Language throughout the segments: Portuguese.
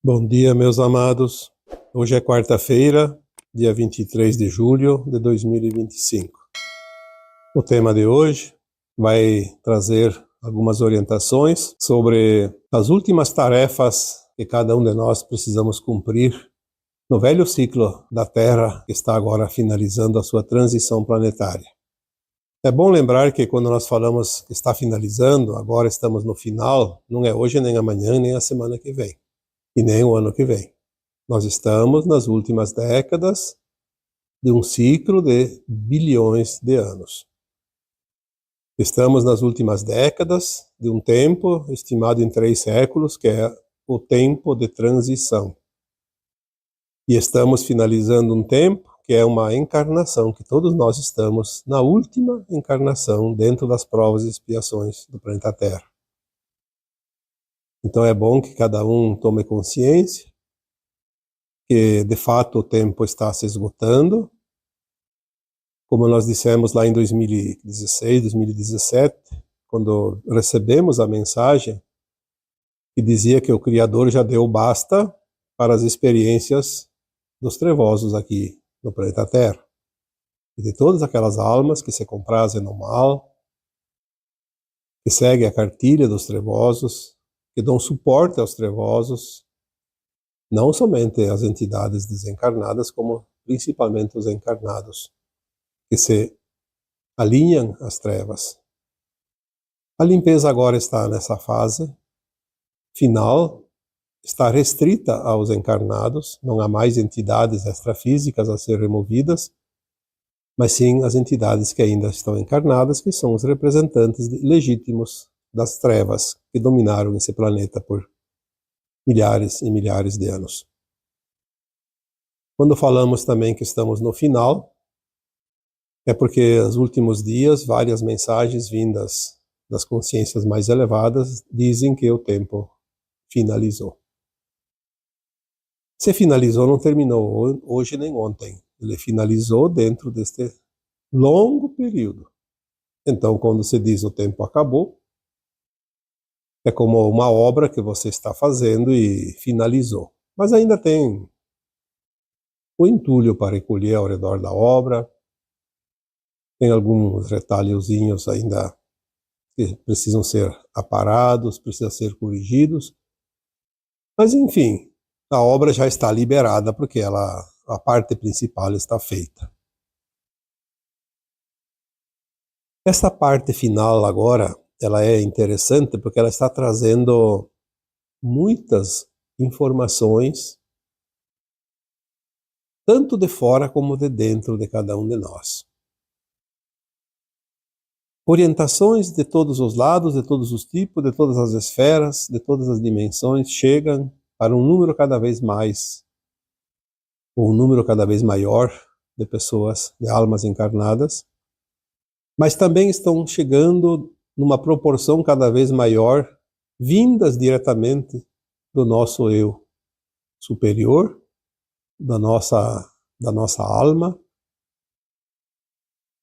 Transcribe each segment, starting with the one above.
Bom dia, meus amados. Hoje é quarta-feira, dia 23 de julho de 2025. O tema de hoje vai trazer algumas orientações sobre as últimas tarefas que cada um de nós precisamos cumprir no velho ciclo da Terra, que está agora finalizando a sua transição planetária. É bom lembrar que quando nós falamos que está finalizando, agora estamos no final, não é hoje, nem amanhã, nem a semana que vem, e nem o ano que vem. Nós estamos nas últimas décadas de um ciclo de bilhões de anos. Estamos nas últimas décadas de um tempo estimado em 3 séculos, que é o tempo de transição. E estamos finalizando um tempo que é uma encarnação, que todos nós estamos na última encarnação dentro das provas e expiações do planeta Terra. Então é bom que cada um tome consciência que de fato o tempo está se esgotando. Como nós dissemos lá em 2016, 2017, quando recebemos a mensagem que dizia que o Criador já deu basta para as experiências dos trevosos aqui no planeta Terra. E de todas aquelas almas que se comprazem no mal, que seguem a cartilha dos trevosos, que dão suporte aos trevosos, não somente as entidades desencarnadas, como principalmente os encarnados, que se alinham às trevas. A limpeza agora está nessa fase final, está restrita aos encarnados, não há mais entidades extrafísicas a ser removidas, mas sim as entidades que ainda estão encarnadas, que são os representantes legítimos das trevas que dominaram esse planeta por milhares e milhares de anos. Quando falamos também que estamos no final, é porque nos últimos dias várias mensagens vindas das consciências mais elevadas dizem que o tempo finalizou. Se finalizou, não terminou hoje nem ontem. Ele finalizou dentro deste longo período. Então, quando se diz o tempo acabou, é como uma obra que você está fazendo e finalizou. Mas ainda tem o entulho para recolher ao redor da obra, tem alguns retalhozinhos ainda que precisam ser aparados, precisam ser corrigidos. Mas, enfim, a obra já está liberada porque a parte principal está feita. Essa parte final agora, ela é interessante porque ela está trazendo muitas informações, tanto de fora como de dentro de cada um de nós. Orientações de todos os lados, de todos os tipos, de todas as esferas, de todas as dimensões, chegam para um número cada vez mais, ou um número cada vez maior de pessoas, de almas encarnadas, mas também estão chegando numa proporção cada vez maior, vindas diretamente do nosso eu superior, da nossa alma,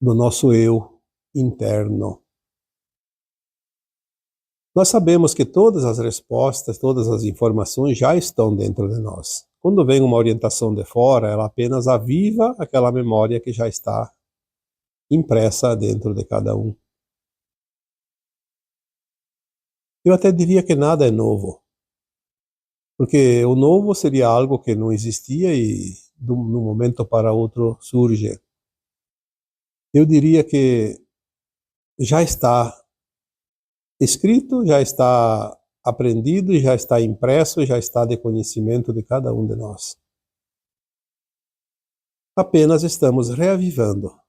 do nosso eu interno. Nós sabemos que todas as respostas, todas as informações já estão dentro de nós. Quando vem uma orientação de fora, ela apenas aviva aquela memória que já está impressa dentro de cada um. Eu até diria que nada é novo, porque o novo seria algo que não existia e de um momento para outro surge. Eu diria que já está escrito, já está aprendido, já está impresso, já está de conhecimento de cada um de nós. Apenas estamos reavivando.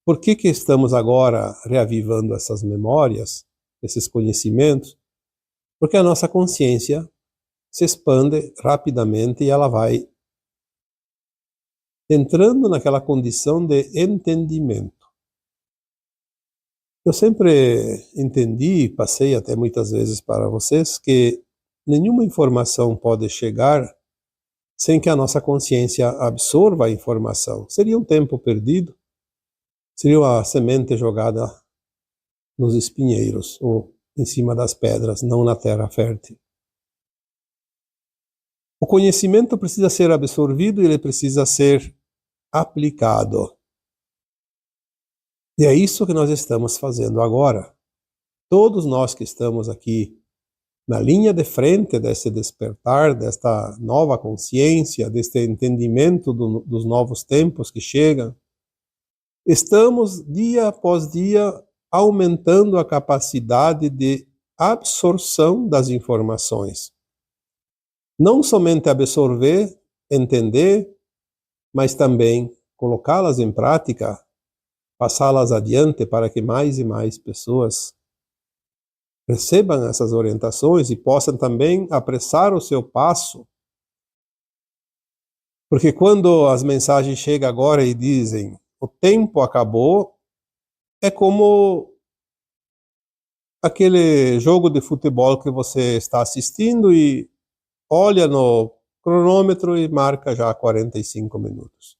Por que estamos agora reavivando essas memórias, esses conhecimentos? Porque a nossa consciência se expande rapidamente e ela vai entrando naquela condição de entendimento. Eu sempre entendi, passei até muitas vezes para vocês, que nenhuma informação pode chegar sem que a nossa consciência absorva a informação. Seria um tempo perdido, seria uma semente jogada nos espinheiros ou em cima das pedras, não na terra fértil. O conhecimento precisa ser absorvido e ele precisa ser aplicado. E é isso que nós estamos fazendo agora. Todos nós que estamos aqui na linha de frente desse despertar, desta nova consciência, deste entendimento dos novos tempos que chegam, estamos dia após dia aumentando a capacidade de absorção das informações. Não somente absorver, entender, mas também colocá-las em prática, passá-las adiante para que mais e mais pessoas recebam essas orientações e possam também apressar o seu passo. Porque quando as mensagens chegam agora e dizem o tempo acabou, é como aquele jogo de futebol que você está assistindo e olha no cronômetro e marca já 45 minutos.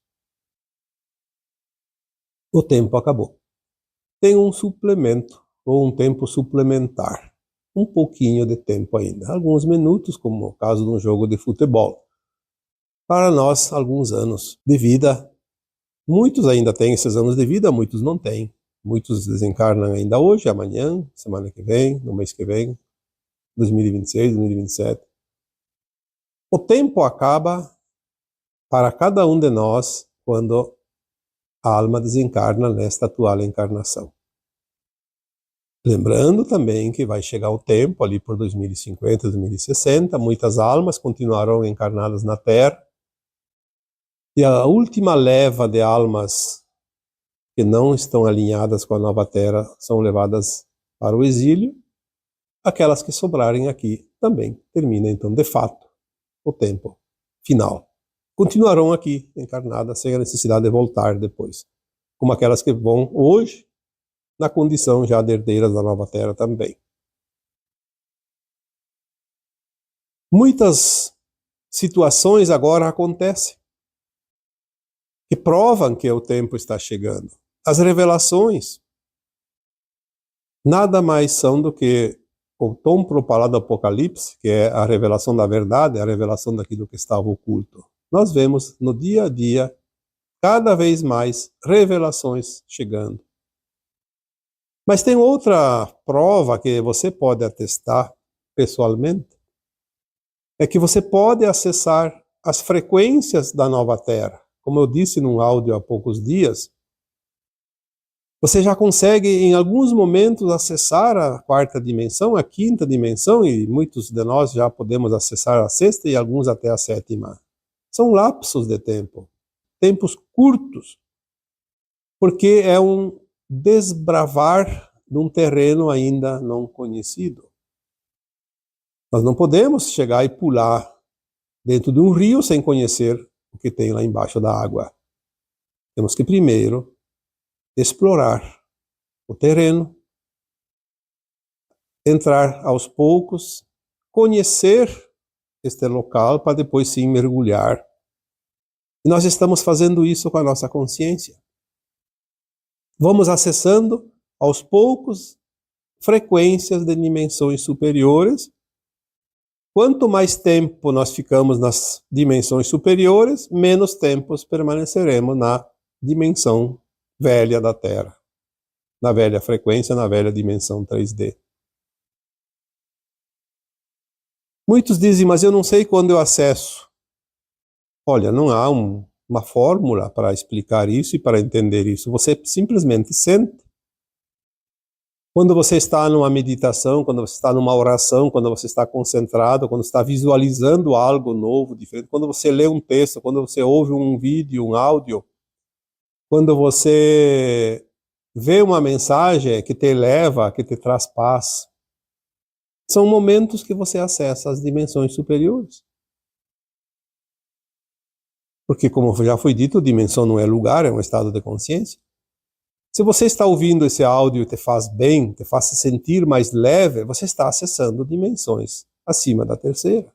O tempo acabou. Tem um suplemento, ou um tempo suplementar. Um pouquinho de tempo ainda. Alguns minutos, como o caso de um jogo de futebol. Para nós, alguns anos de vida. Muitos ainda têm esses anos de vida, muitos não têm. Muitos desencarnam ainda hoje, amanhã, semana que vem, no mês que vem, 2026, 2027. O tempo acaba para cada um de nós quando a alma desencarna nesta atual encarnação. Lembrando também que vai chegar o tempo, ali por 2050, 2060, muitas almas continuarão encarnadas na Terra, e a última leva de almas que não estão alinhadas com a nova Terra são levadas para o exílio. Aquelas que sobrarem aqui também termina, então, de fato, o tempo final. Continuarão aqui encarnadas sem a necessidade de voltar depois, como aquelas que vão hoje na condição já de herdeiras da nova Terra também. Muitas situações agora acontecem que provam que o tempo está chegando. As revelações nada mais são do que o tão propalado Apocalipse, que é a revelação da verdade, a revelação daquilo que estava oculto. Nós vemos no dia a dia, cada vez mais, revelações chegando. Mas tem outra prova que você pode atestar pessoalmente, é que você pode acessar as frequências da nova Terra. Como eu disse num áudio há poucos dias, você já consegue em alguns momentos acessar a quarta dimensão, a quinta dimensão, e muitos de nós já podemos acessar a sexta e alguns até a sétima. São lapsos de tempo, tempos curtos, porque é um desbravar de um terreno ainda não conhecido. Nós não podemos chegar e pular dentro de um rio sem conhecer o que tem lá embaixo da água. Temos que primeiro explorar o terreno, entrar aos poucos, conhecer este local para depois sim mergulhar. E nós estamos fazendo isso com a nossa consciência. Vamos acessando aos poucos frequências de dimensões superiores. Quanto mais tempo nós ficamos nas dimensões superiores, menos tempos permaneceremos na dimensão velha da Terra, na velha frequência, na velha dimensão 3D. Muitos dizem, mas eu não sei quando eu acesso. Olha, não há uma fórmula para explicar isso e para entender isso. Você simplesmente sente. Quando você está numa meditação, quando você está numa oração, quando você está concentrado, quando está visualizando algo novo, diferente, quando você lê um texto, quando você ouve um vídeo, um áudio, quando você vê uma mensagem que te eleva, que te traz paz, são momentos que você acessa as dimensões superiores. Porque, como já foi dito, dimensão não é lugar, é um estado de consciência. Se você está ouvindo esse áudio e te faz bem, te faz se sentir mais leve, você está acessando dimensões acima da terceira.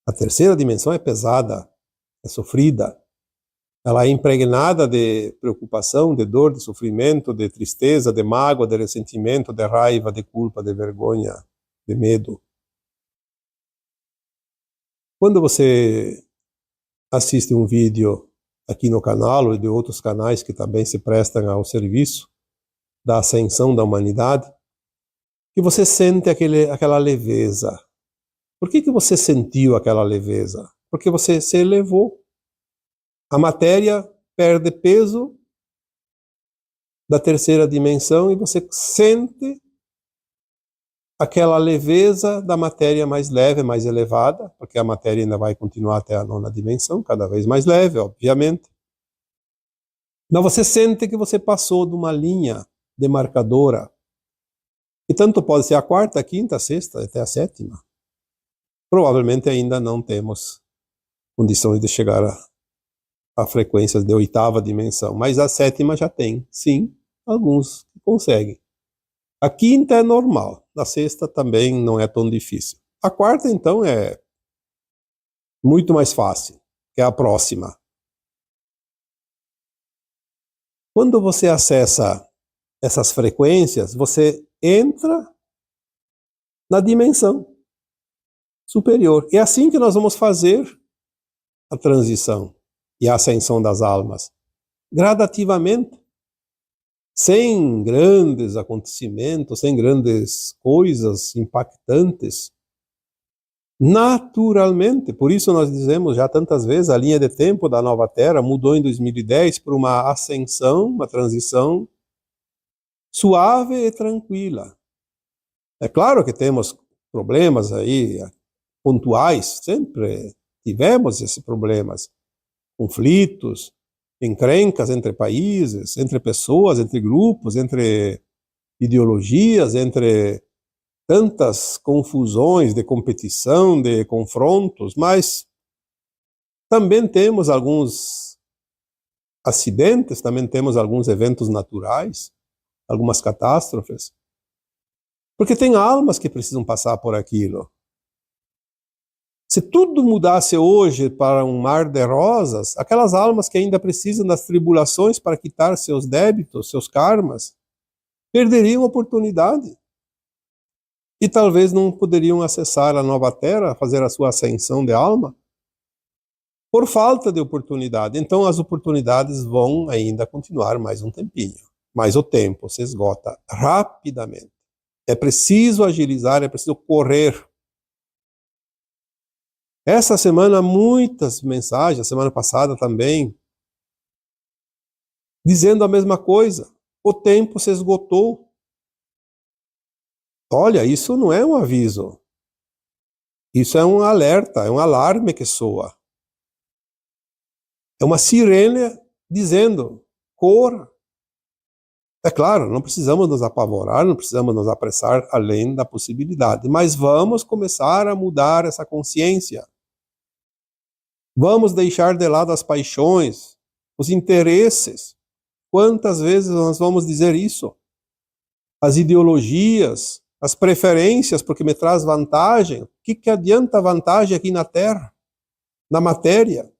A terceira dimensão é pesada, é sofrida. Ela é impregnada de preocupação, de dor, de sofrimento, de tristeza, de mágoa, de ressentimento, de raiva, de culpa, de vergonha, de medo. Quando você assiste um vídeo aqui no canal ou de outros canais que também se prestam ao serviço da ascensão da humanidade, que você sente aquela leveza. Por que você sentiu aquela leveza? Porque você se elevou. A matéria perde peso da terceira dimensão e você sente aquela leveza da matéria mais leve, mais elevada, porque a matéria ainda vai continuar até a nona dimensão, cada vez mais leve, obviamente. Mas você sente que você passou de uma linha demarcadora, e tanto pode ser a quarta, a quinta, a sexta, até a sétima. Provavelmente ainda não temos condições de chegar a frequências de oitava dimensão, mas a sétima já tem, sim, alguns conseguem. A quinta é normal, a sexta também não é tão difícil. A quarta, então, é muito mais fácil, que é a próxima. Quando você acessa essas frequências, você entra na dimensão superior. É assim que nós vamos fazer a transição e a ascensão das almas, gradativamente, sem grandes acontecimentos, sem grandes coisas impactantes, naturalmente. Por isso nós dizemos já tantas vezes, a linha de tempo da Nova Terra mudou em 2010 para uma ascensão, uma transição suave e tranquila. É claro que temos problemas aí pontuais, sempre tivemos esses problemas, conflitos, encrencas entre países, entre pessoas, entre grupos, entre ideologias, entre tantas confusões de competição, de confrontos, mas também temos alguns acidentes, também temos alguns eventos naturais, algumas catástrofes, porque tem almas que precisam passar por aquilo. Se tudo mudasse hoje para um mar de rosas, aquelas almas que ainda precisam das tribulações para quitar seus débitos, seus karmas, perderiam a oportunidade. E talvez não poderiam acessar a nova terra, fazer a sua ascensão de alma, por falta de oportunidade. Então as oportunidades vão ainda continuar mais um tempinho. Mas o tempo se esgota rapidamente. É preciso agilizar, é preciso correr. Essa semana, muitas mensagens, a semana passada também, dizendo a mesma coisa. O tempo se esgotou. Olha, isso não é um aviso. Isso é um alerta, é um alarme que soa. É uma sirene dizendo, corra. É claro, não precisamos nos apavorar, não precisamos nos apressar além da possibilidade, mas vamos começar a mudar essa consciência. Vamos deixar de lado as paixões, os interesses. Quantas vezes nós vamos dizer isso? As ideologias, as preferências, porque me traz vantagem. O que adianta a vantagem aqui na Terra, na matéria?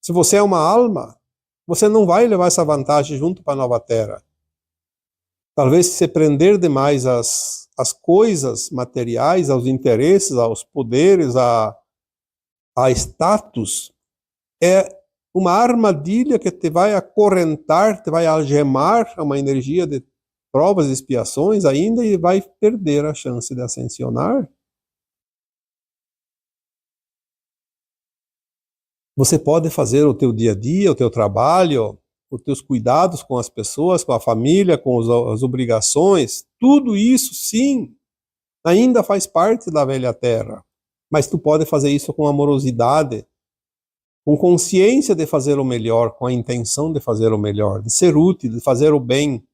Se você é uma alma, você não vai levar essa vantagem junto para a nova Terra. Talvez se prender demais às coisas materiais, aos interesses, aos poderes, a status, é uma armadilha que te vai acorrentar, te vai algemar a uma energia de provas e expiações ainda e vai perder a chance de ascensionar. Você pode fazer o teu dia a dia, o teu trabalho, os teus cuidados com as pessoas, com a família, com as obrigações, tudo isso sim, ainda faz parte da velha terra, mas tu pode fazer isso com amorosidade, com consciência de fazer o melhor, com a intenção de fazer o melhor, de ser útil, de fazer o bem.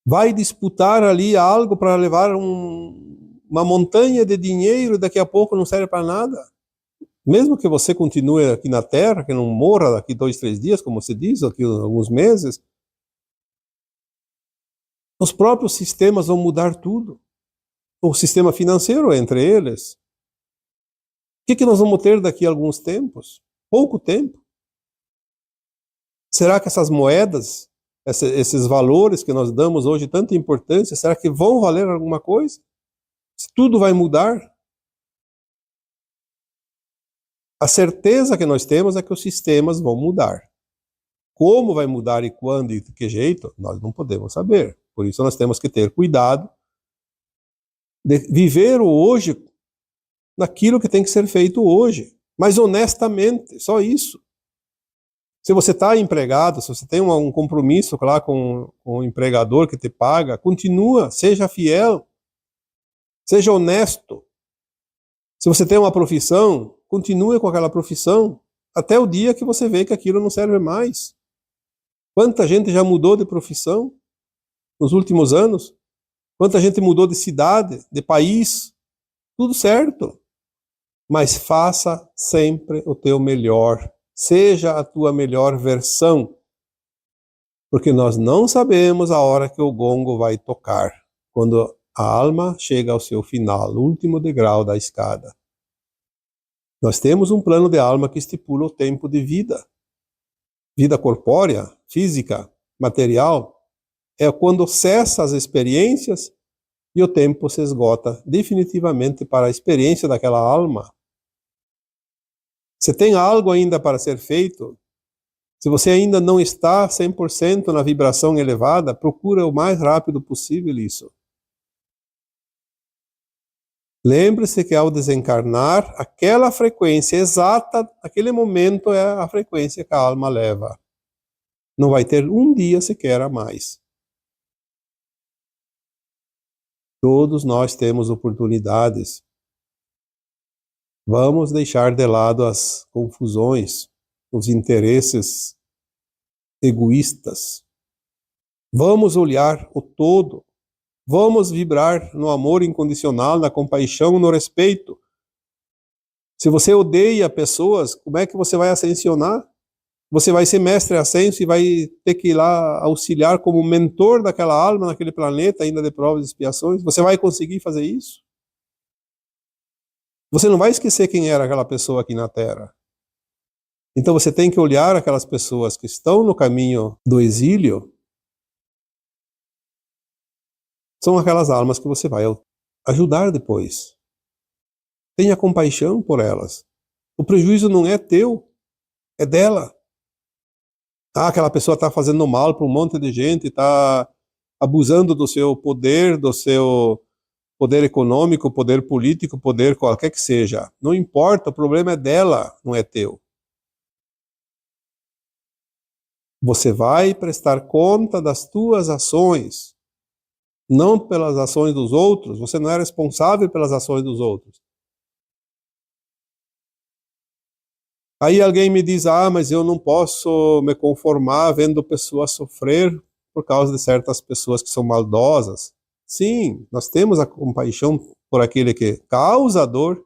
Vai disputar ali algo para levar uma montanha de dinheiro e daqui a pouco não serve para nada. Mesmo que você continue aqui na Terra, que não morra daqui 2, 3 dias, como se diz, daqui alguns meses, os próprios sistemas vão mudar tudo. O sistema financeiro entre eles. O que nós vamos ter daqui a alguns tempos? Pouco tempo. Será que essas moedas, esses valores que nós damos hoje tanta importância, será que vão valer alguma coisa? Se tudo vai mudar? A certeza que nós temos é que os sistemas vão mudar. Como vai mudar e quando e de que jeito, nós não podemos saber. Por isso nós temos que ter cuidado de viver o hoje naquilo que tem que ser feito hoje, mas honestamente, só isso. Se você está empregado, se você tem um compromisso lá com o empregador que te paga, continua, seja fiel, seja honesto. Se você tem uma profissão, continue com aquela profissão, até o dia que você vê que aquilo não serve mais. Quanta gente já mudou de profissão nos últimos anos? Quanta gente mudou de cidade, de país? Tudo certo. Mas faça sempre o teu melhor. Seja a tua melhor versão. Porque nós não sabemos a hora que o gongo vai tocar. Quando a alma chega ao seu final, o último degrau da escada. Nós temos um plano de alma que estipula o tempo de vida. Vida corpórea, física, material, é quando cessa as experiências e o tempo se esgota definitivamente para a experiência daquela alma. Se tem algo ainda para ser feito, se você ainda não está 100% na vibração elevada, procura o mais rápido possível isso. Lembre-se que ao desencarnar, aquela frequência exata, aquele momento é a frequência que a alma leva. Não vai ter um dia sequer a mais. Todos nós temos oportunidades. Vamos deixar de lado as confusões, os interesses egoístas. Vamos olhar o todo. Vamos vibrar no amor incondicional, na compaixão, no respeito. Se você odeia pessoas, como é que você vai ascensionar? Você vai ser mestre ascenso e vai ter que ir lá auxiliar como mentor daquela alma naquele planeta, ainda de provas e expiações? Você vai conseguir fazer isso? Você não vai esquecer quem era aquela pessoa aqui na Terra. Então você tem que olhar aquelas pessoas que estão no caminho do exílio. São aquelas almas que você vai ajudar depois. Tenha compaixão por elas. O prejuízo não é teu, é dela. Ah, aquela pessoa está fazendo mal para um monte de gente, está abusando do seu poder econômico, poder político, poder qualquer que seja. Não importa, o problema é dela, não é teu. Você vai prestar conta das tuas ações, não pelas ações dos outros. Você não é responsável pelas ações dos outros. Aí alguém me diz, mas eu não posso me conformar vendo pessoas sofrer por causa de certas pessoas que são maldosas. Sim, nós temos a compaixão por aquele que causa a dor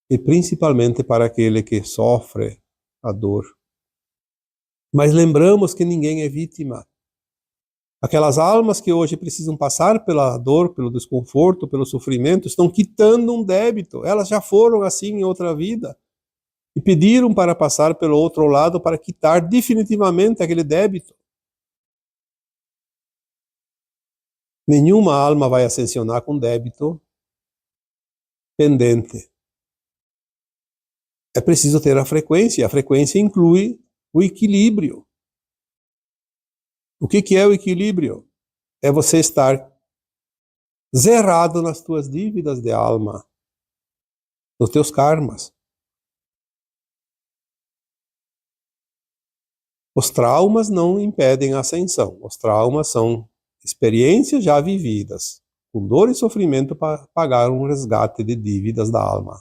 e principalmente para aquele que sofre a dor. Mas lembramos que ninguém é vítima. Aquelas almas que hoje precisam passar pela dor, pelo desconforto, pelo sofrimento, estão quitando um débito. Elas já foram assim em outra vida e pediram para passar pelo outro lado para quitar definitivamente aquele débito. Nenhuma alma vai ascensionar com débito pendente. É preciso ter a frequência. A frequência inclui o equilíbrio. O que é o equilíbrio? É você estar zerado nas tuas dívidas de alma, nos teus karmas. Os traumas não impedem a ascensão. Os traumas são experiências já vividas, com dor e sofrimento para pagar um resgate de dívidas da alma.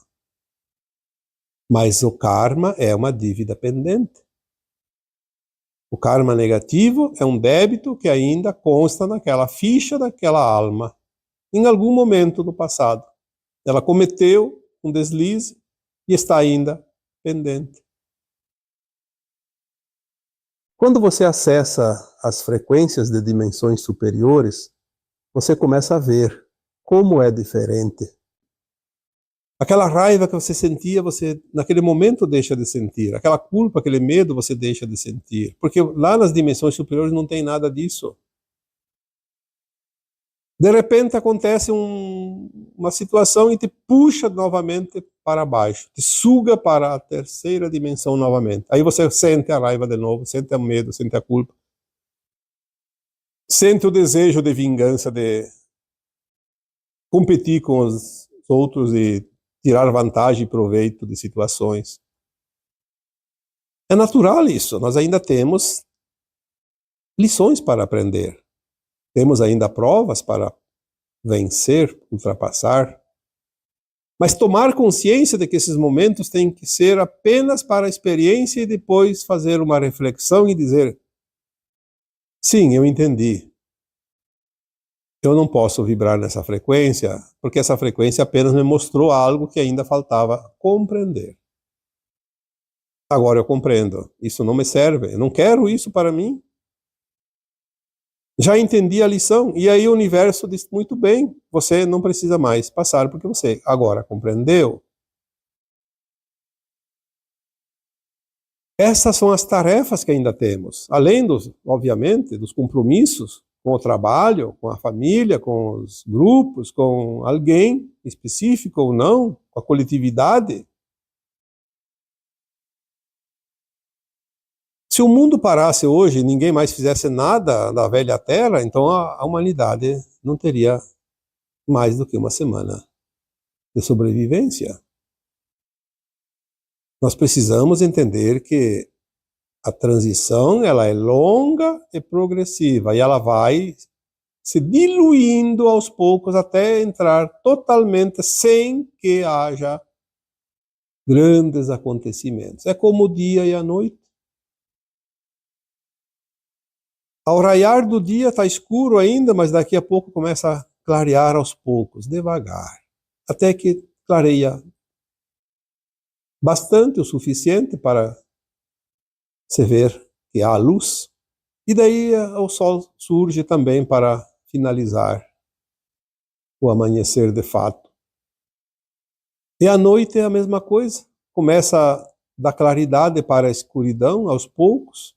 Mas o karma é uma dívida pendente. O karma negativo é um débito que ainda consta naquela ficha daquela alma. Em algum momento do passado, ela cometeu um deslize e está ainda pendente. Quando você acessa as frequências de dimensões superiores, você começa a ver como é diferente. Aquela raiva que você sentia, você naquele momento deixa de sentir. Aquela culpa, aquele medo, você deixa de sentir. Porque lá nas dimensões superiores não tem nada disso. De repente acontece uma situação e te puxa novamente para baixo, te suga para a terceira dimensão novamente. Aí você sente a raiva de novo, sente o medo, sente a culpa, sente o desejo de vingança, de competir com os outros e tirar vantagem e proveito de situações. É natural isso, nós ainda temos lições para aprender. Temos ainda provas para vencer, ultrapassar. Mas tomar consciência de que esses momentos têm que ser apenas para a experiência e depois fazer uma reflexão e dizer: sim, eu entendi. Eu não posso vibrar nessa frequência, porque essa frequência apenas me mostrou algo que ainda faltava compreender. Agora eu compreendo. Isso não me serve. Eu não quero isso para mim. Já entendi a lição. E aí o universo diz: muito bem, você não precisa mais passar porque você agora compreendeu. Essas são as tarefas que ainda temos, além obviamente, dos compromissos com o trabalho, com a família, com os grupos, com alguém específico ou não, com a coletividade. Se o mundo parasse hoje e ninguém mais fizesse nada da velha Terra, então a humanidade não teria mais do que uma semana de sobrevivência. Nós precisamos entender que a transição ela é longa e progressiva e ela vai se diluindo aos poucos até entrar totalmente sem que haja grandes acontecimentos. É como o dia e a noite. Ao raiar do dia está escuro ainda, mas daqui a pouco começa a clarear aos poucos, devagar, até que clareia bastante, o suficiente para se ver que há luz. E daí o sol surge também para finalizar o amanhecer de fato. E a noite é a mesma coisa, começa da claridade para a escuridão aos poucos.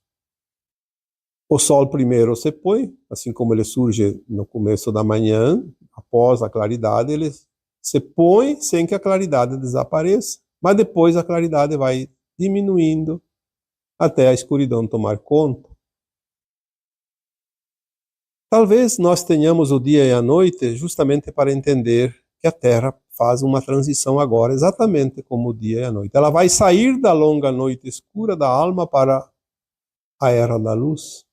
O sol primeiro se põe, assim como ele surge no começo da manhã, após a claridade, ele se põe sem que a claridade desapareça. Mas depois a claridade vai diminuindo até a escuridão tomar conta. Talvez nós tenhamos o dia e a noite justamente para entender que a Terra faz uma transição agora, exatamente como o dia e a noite. Ela vai sair da longa noite escura da alma para a era da luz.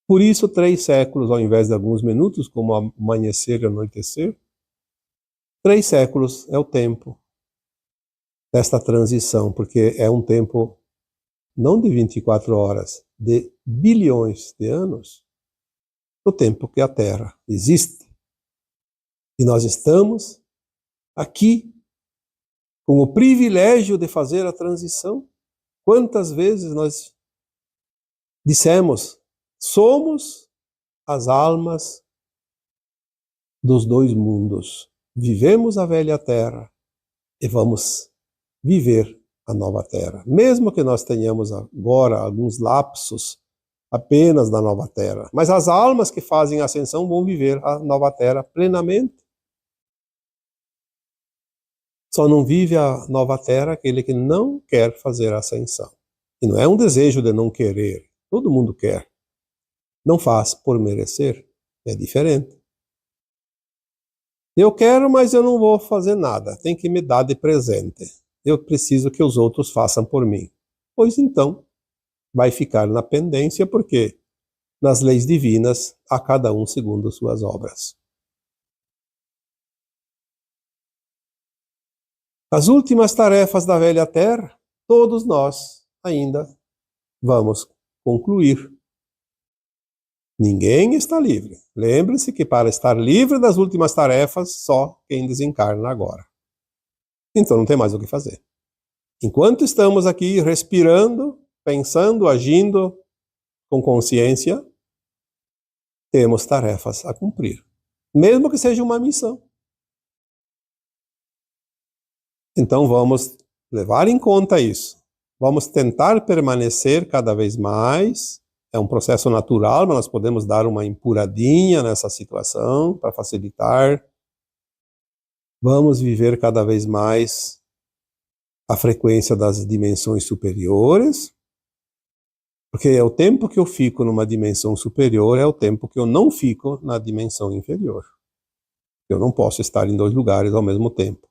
Por isso, 3 séculos ao invés de alguns minutos, como amanhecer e anoitecer, 3 séculos é o tempo desta transição, porque é um tempo não de 24 horas, de bilhões de anos, o tempo que a Terra existe. E nós estamos aqui com o privilégio de fazer a transição. Quantas vezes nós dissemos: somos as almas dos 2 mundos. Vivemos a velha Terra e vamos viver a nova Terra. Mesmo que nós tenhamos agora alguns lapsos apenas da nova Terra. Mas as almas que fazem a ascensão vão viver a nova Terra plenamente. Só não vive a nova Terra aquele que não quer fazer a ascensão. E não é um desejo de não querer. Todo mundo quer. Não faz por merecer. É diferente. Eu quero, mas eu não vou fazer nada. Tem que me dar de presente. Eu preciso que os outros façam por mim. Pois então, vai ficar na pendência, porque nas leis divinas, a cada um segundo suas obras. As últimas tarefas da velha Terra, todos nós ainda vamos concluir. Ninguém está livre. Lembre-se que para estar livre das últimas tarefas, só quem desencarna agora. Então não tem mais o que fazer. Enquanto estamos aqui respirando, pensando, agindo com consciência, temos tarefas a cumprir. Mesmo que seja uma missão. Então vamos levar em conta isso. Vamos tentar permanecer cada vez mais é um processo natural, mas nós podemos dar uma empuradinha nessa situação para facilitar. Vamos viver cada vez mais a frequência das dimensões superiores, porque o tempo que eu fico numa dimensão superior é o tempo que eu não fico na dimensão inferior. Eu não posso estar em dois lugares ao mesmo tempo.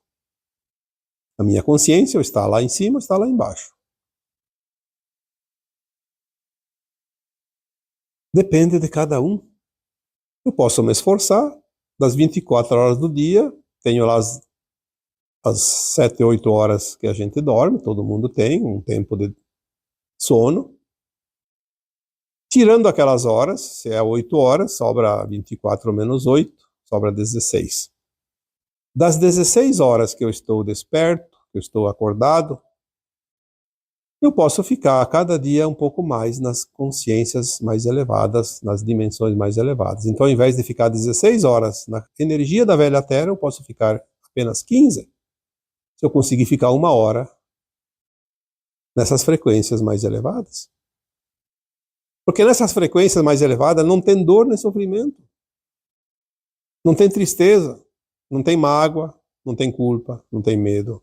A minha consciência está lá em cima ou está lá embaixo. Depende de cada um. Eu posso me esforçar, das 24 horas do dia, tenho lá as 7, 8 horas que a gente dorme, todo mundo tem um tempo de sono. Tirando aquelas horas, se é 8 horas, sobra 24 menos 8, sobra 16. Das 16 horas que eu estou desperto, que eu estou acordado, eu posso ficar a cada dia um pouco mais nas consciências mais elevadas, nas dimensões mais elevadas. Então, ao invés de ficar 16 horas na energia da velha Terra, eu posso ficar apenas 15, se eu conseguir ficar 1 hora nessas frequências mais elevadas. Porque nessas frequências mais elevadas não tem dor nem sofrimento, não tem tristeza, não tem mágoa, não tem culpa, não tem medo.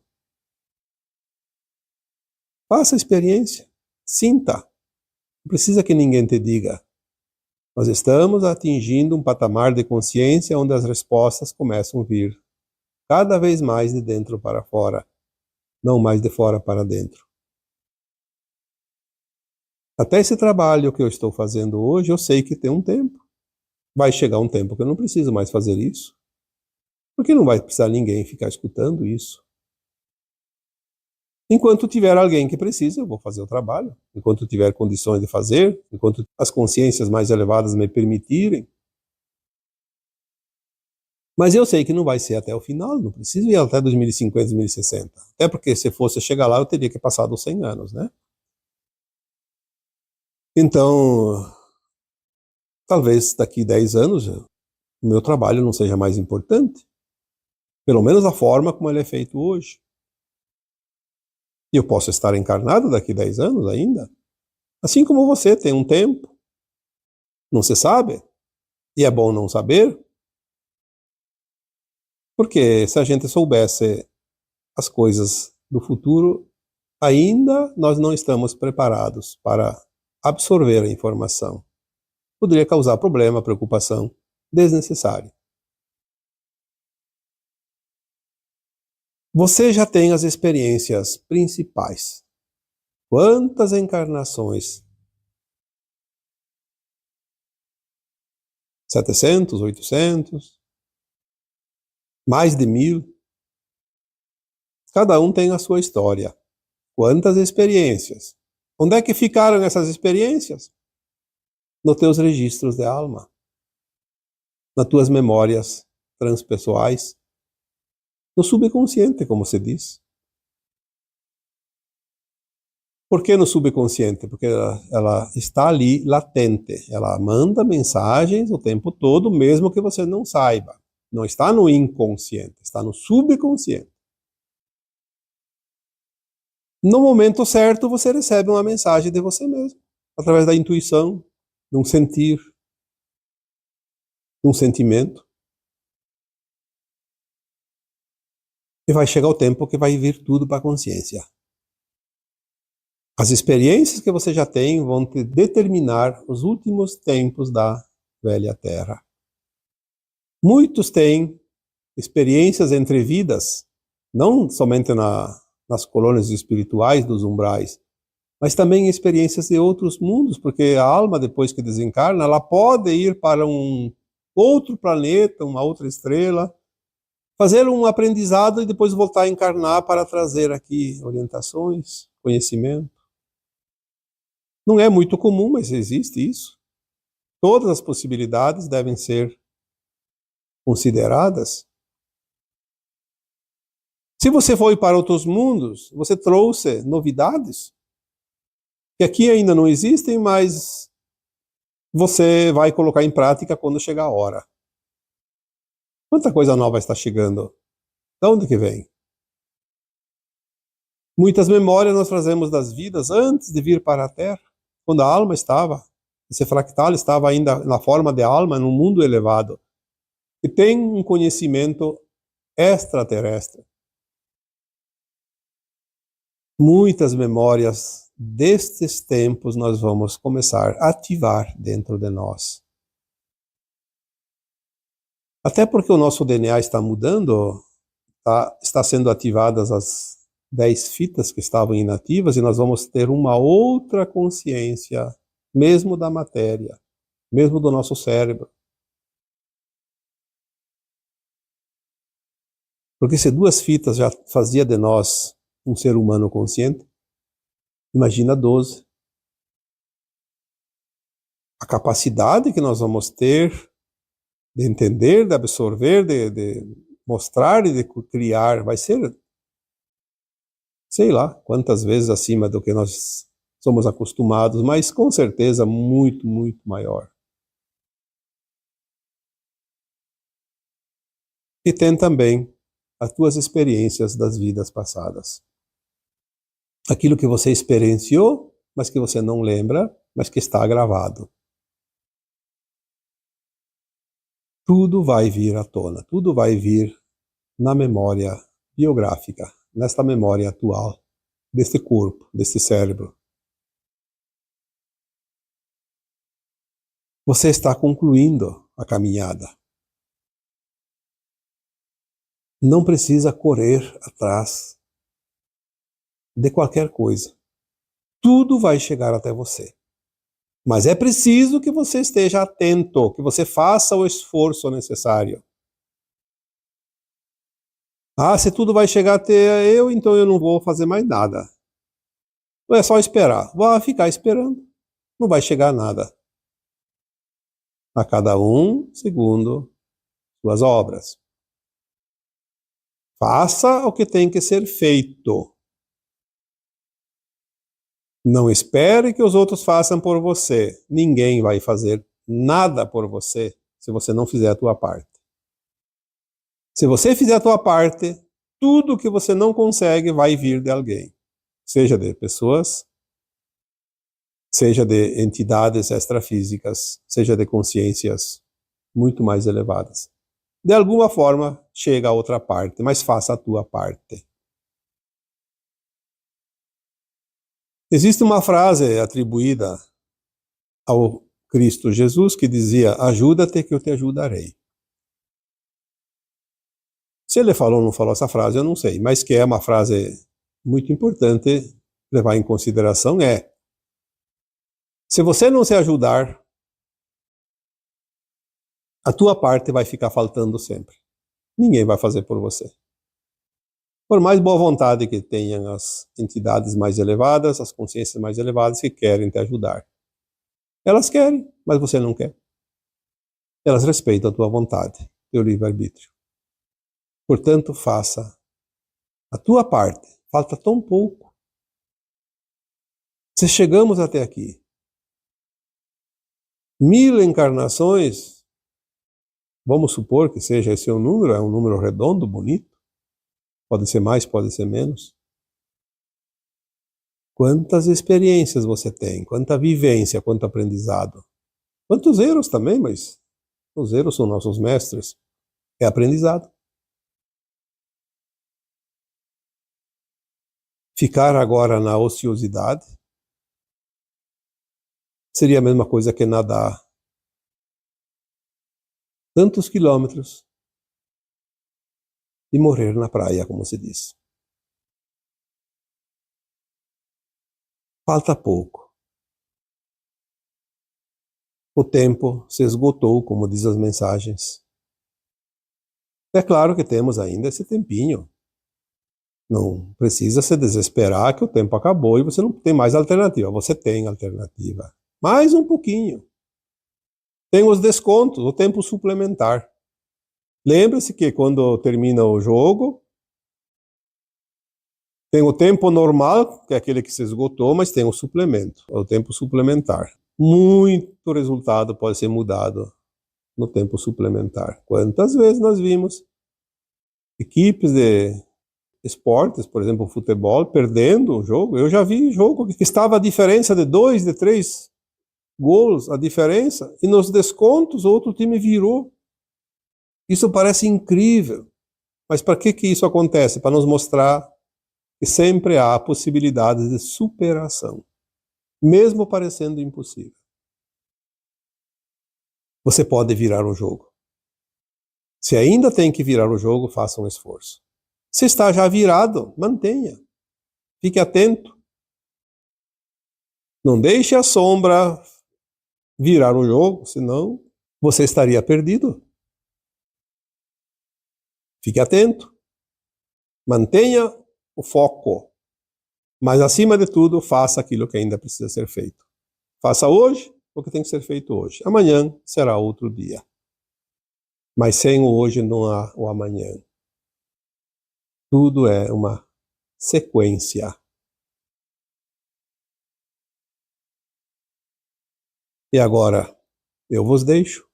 Faça a experiência, sinta. Não precisa que ninguém te diga. Nós estamos atingindo um patamar de consciência onde as respostas começam a vir cada vez mais de dentro para fora, não mais de fora para dentro. Até esse trabalho que eu estou fazendo hoje, eu sei que tem um tempo. Vai chegar um tempo que eu não preciso mais fazer isso. Porque não vai precisar ninguém ficar escutando isso. Enquanto tiver alguém que precisa, eu vou fazer o trabalho. Enquanto tiver condições de fazer, enquanto as consciências mais elevadas me permitirem. Mas eu sei que não vai ser até o final, não preciso ir até 2050, 2060. Até porque se fosse chegar lá, eu teria que passar dos 100 anos, né? Então, talvez daqui 10 anos, o meu trabalho não seja mais importante. Pelo menos a forma como ele é feito hoje. E eu posso estar encarnado daqui 10 anos ainda. Assim como você tem um tempo. Não se sabe. E é bom não saber. Porque se a gente soubesse as coisas do futuro, ainda nós não estamos preparados para absorver a informação. Poderia causar problema, preocupação desnecessária. Você já tem as experiências principais. Quantas encarnações? 700, 800? Mais de 1000? Cada um tem a sua história. Quantas experiências? Onde é que ficaram essas experiências? Nos teus registros de alma. Nas tuas memórias transpessoais. No subconsciente, como se diz. Por que no subconsciente? Porque ela está ali latente. Ela manda mensagens o tempo todo, mesmo que você não saiba. Não está no inconsciente, está no subconsciente. No momento certo, você recebe uma mensagem de você mesmo, através da intuição, de um sentir, de um sentimento. E vai chegar o tempo que vai vir tudo para a consciência. As experiências que você já tem vão te determinar os últimos tempos da velha Terra. Muitos têm experiências entre vidas, não somente nas colônias espirituais dos umbrais, mas também experiências de outros mundos, porque a alma, depois que desencarna, ela pode ir para um outro planeta, uma outra estrela, fazer um aprendizado e depois voltar a encarnar para trazer aqui orientações, conhecimento. Não é muito comum, mas existe isso. Todas as possibilidades devem ser consideradas. Se você foi para outros mundos, você trouxe novidades que aqui ainda não existem, mas você vai colocar em prática quando chegar a hora. Quanta coisa nova está chegando? De onde que vem? Muitas memórias nós trazemos das vidas antes de vir para a Terra, quando a alma estava Esse fractal estava ainda na forma de alma, num mundo elevado, que tem um conhecimento extraterrestre. Muitas memórias destes tempos nós vamos começar a ativar dentro de nós. Até porque o nosso DNA está mudando, está sendo ativadas as 10 fitas que estavam inativas e nós vamos ter uma outra consciência, mesmo da matéria, mesmo do nosso cérebro. Porque se 2 fitas já fazia de nós um ser humano consciente, imagina 12. A capacidade que nós vamos ter de entender, de absorver, de mostrar e de criar, vai ser, sei lá, quantas vezes acima do que nós somos acostumados, mas com certeza muito, muito maior. E tem também as tuas experiências das vidas passadas. Aquilo que você experienciou, mas que você não lembra, mas que está gravado. Tudo vai vir à tona, tudo vai vir na memória biográfica, nesta memória atual, deste corpo, deste cérebro. Você está concluindo a caminhada. Não precisa correr atrás de qualquer coisa. Tudo vai chegar até você. Mas é preciso que você esteja atento, que você faça o esforço necessário. Ah, se tudo vai chegar até eu, então eu não vou fazer mais nada. Não é só esperar. Vou ficar esperando. Não vai chegar nada. A cada um segundo suas obras. Faça o que tem que ser feito. Não espere que os outros façam por você. Ninguém vai fazer nada por você se você não fizer a tua parte. Se você fizer a tua parte, tudo que você não consegue vai vir de alguém. Seja de pessoas, seja de entidades extrafísicas, seja de consciências muito mais elevadas. De alguma forma, chega a outra parte, mas faça a tua parte. Existe uma frase atribuída ao Cristo Jesus que dizia: ajuda-te que eu te ajudarei. Se ele falou ou não falou essa frase, eu não sei, mas que é uma frase muito importante levar em consideração é: se você não se ajudar, a tua parte vai ficar faltando sempre. Ninguém vai fazer por você. Por mais boa vontade que tenham as entidades mais elevadas, as consciências mais elevadas que querem te ajudar. Elas querem, mas você não quer. Elas respeitam a tua vontade, teu livre-arbítrio. Portanto, faça a tua parte. Falta tão pouco. Se chegamos até aqui, 1000 encarnações, vamos supor que seja esse o número, é um número redondo, bonito. Pode ser mais, pode ser menos. Quantas experiências você tem, quanta vivência, quanto aprendizado. Quantos erros também, mas os erros são nossos mestres. É aprendizado. Ficar agora na ociosidade seria a mesma coisa que nadar tantos quilômetros e morrer na praia, como se diz. Falta pouco. O tempo se esgotou, como diz as mensagens. É claro que temos ainda esse tempinho. Não precisa se desesperar que o tempo acabou e você não tem mais alternativa. Você tem alternativa. Mais um pouquinho. Tem os descontos, o tempo suplementar. Lembre-se que quando termina o jogo, tem o tempo normal, que é aquele que se esgotou, mas tem o suplemento, o tempo suplementar. Muito resultado pode ser mudado no tempo suplementar. Quantas vezes nós vimos equipes de esportes, por exemplo, futebol, perdendo o jogo? Eu já vi jogo que estava a diferença de 2, de 3 gols a diferença, e nos descontos o outro time virou. Isso parece incrível, mas para que isso acontece? Para nos mostrar que sempre há possibilidades de superação, mesmo parecendo impossível. Você pode virar o jogo. Se ainda tem que virar o jogo, faça um esforço. Se está já virado, mantenha. Fique atento. Não deixe a sombra virar o jogo, senão você estaria perdido. Fique atento. Mantenha o foco. Mas, acima de tudo, faça aquilo que ainda precisa ser feito. Faça hoje o que tem que ser feito hoje. Amanhã será outro dia. Mas sem o hoje não há o amanhã. Tudo é uma sequência. E agora, eu vos deixo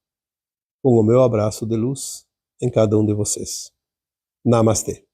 com o meu abraço de luz em cada um de vocês. Namastê.